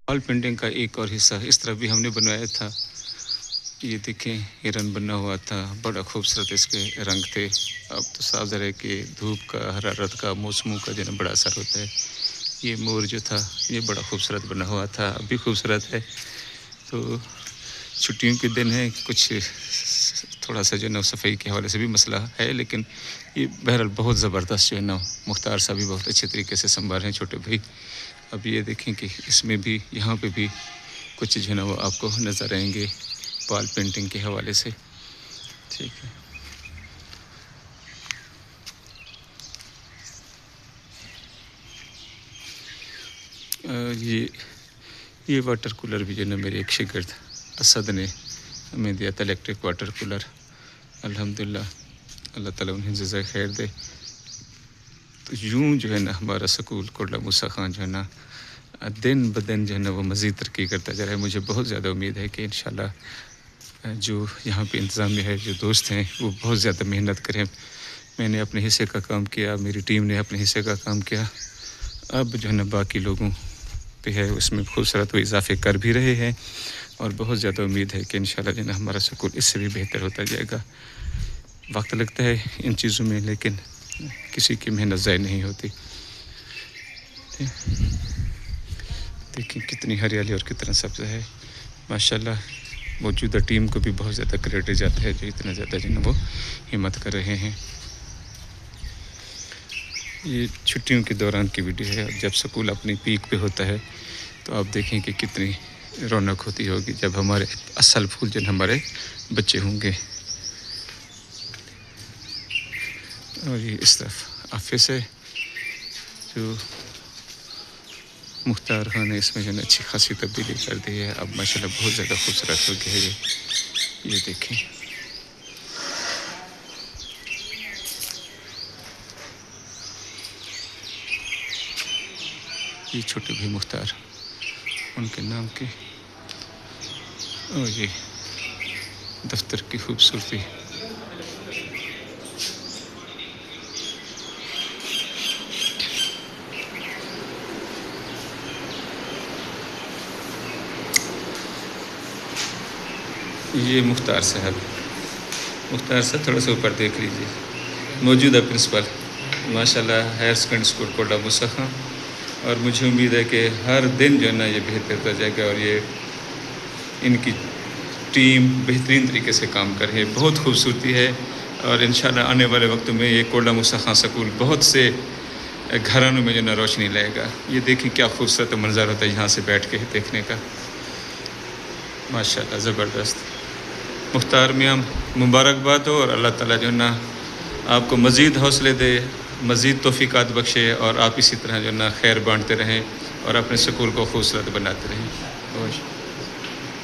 Wall painting का एक और हिस्सा इस तरफ भी हमने बनवाया था। ये देखें हिरन बना हुआ था, बड़ा खूबसूरत इसके रंग थे। अब तो साफ ज़रा है कि धूप का, हरारत का, मौसमों का जो है बड़ा असर होता है। ये मोर जो था ये बड़ा खूबसूरत बना हुआ था, अब भी खूबसूरत है। तो छुट्टियों के दिन है, कुछ थोड़ा सा जो है ना सफाई के हवाले से भी मसला है, लेकिन ये बहरहाल बहुत ज़बरदस्त जो है ना मुख्तार साहब भी बहुत अच्छे तरीके से संभाल रहे हैं छोटे भाई। अब ये देखें कि इसमें भी, यहाँ पे भी कुछ जो है ना वो आपको नज़र आएंगे वॉल पेंटिंग के हवाले से। ठीक है, ये वाटर कूलर भी जो है ना मेरे एक शागिर्द असद ने हमें दिया था, इलेक्ट्रिक वाटर कूलर। अल्हम्दुलिल्लाह, अल्लाह ताला उन्हें जज़ाए खैर दे। तो यूँ जो है ना हमारा स्कूल कोटला मूसा खान जो है ना दिन ब दिन जो है ना वो मज़ीद तरक्की करता जा रहा है। मुझे बहुत ज़्यादा उम्मीद है कि इंशाल्लाह जो यहाँ पे इंतज़ामिया है, जो दोस्त हैं, वो बहुत ज़्यादा मेहनत करें। मैंने अपने हिस्से का काम किया, मेरी टीम ने अपने हिस्से का काम किया। अब जो है ना बाकी लोगों पे है, उसमें खूबसूरत वो इजाफे कर भी रहे हैं और बहुत ज़्यादा उम्मीद है कि इंशाल्लाह जो है ना हमारा स्कूल इससे भी बेहतर होता जाएगा। वक्त लगता है इन चीज़ों में, लेकिन किसी की मेहनत ज़ाय नहीं होती। देखिए कितनी हरियाली और कितना सब्ज़ है माशाल्लाह। मौजूदा टीम को भी बहुत ज़्यादा क्रेडिट जाता है जो इतना ज़्यादा जो है वो हिम्मत कर रहे हैं। ये छुट्टियों के दौरान की वीडियो है। जब स्कूल अपनी पीक पे होता है तो आप देखें कि कितनी रौनक होती होगी जब हमारे असल फूल जन हमारे बच्चे होंगे। और ये इस तरफ ऑफिस है जो मुख्तार खान ने इसमें जो है अच्छी खासी तब्दीली कर दी है। अब माशाल्लाह बहुत ज़्यादा खूबसूरत हो गया है ये देखें। ये छोटे भाई मुख्तार उनके नाम के, और ये दफ्तर की खूबसूरती। ये मुख्तार साहब थोड़ा सा ऊपर देख लीजिए, मौजूदा प्रिंसिपल माशाल्लाह हायर सेकेंडरी स्कूल कोटला मूसा खान। और मुझे उम्मीद है कि हर दिन जो है ना ये बेहतर होता जाएगा और ये इनकी टीम बेहतरीन तरीके से काम कर रही है, बहुत खूबसूरती है। और इंशाल्लाह आने वाले वक्तों में ये कोटला मूसा खान स्कूल बहुत से घरानों में जो ना रोशनी लाएगा। ये देखें क्या खूबसूरत मंजर होता है यहाँ से बैठ के देखने का, माशाल्लाह ज़बरदस्त। मुख्तार मियाँ मुबारकबाद हो और अल्लाह ताला जो ना आपको मज़ीद हौसले दे, मज़ीद तौफ़ीक़ात बख्शे और आप इसी तरह जो ना खैर बांटते रहें और अपने स्कूल को खूबसूरत बनाते रहें।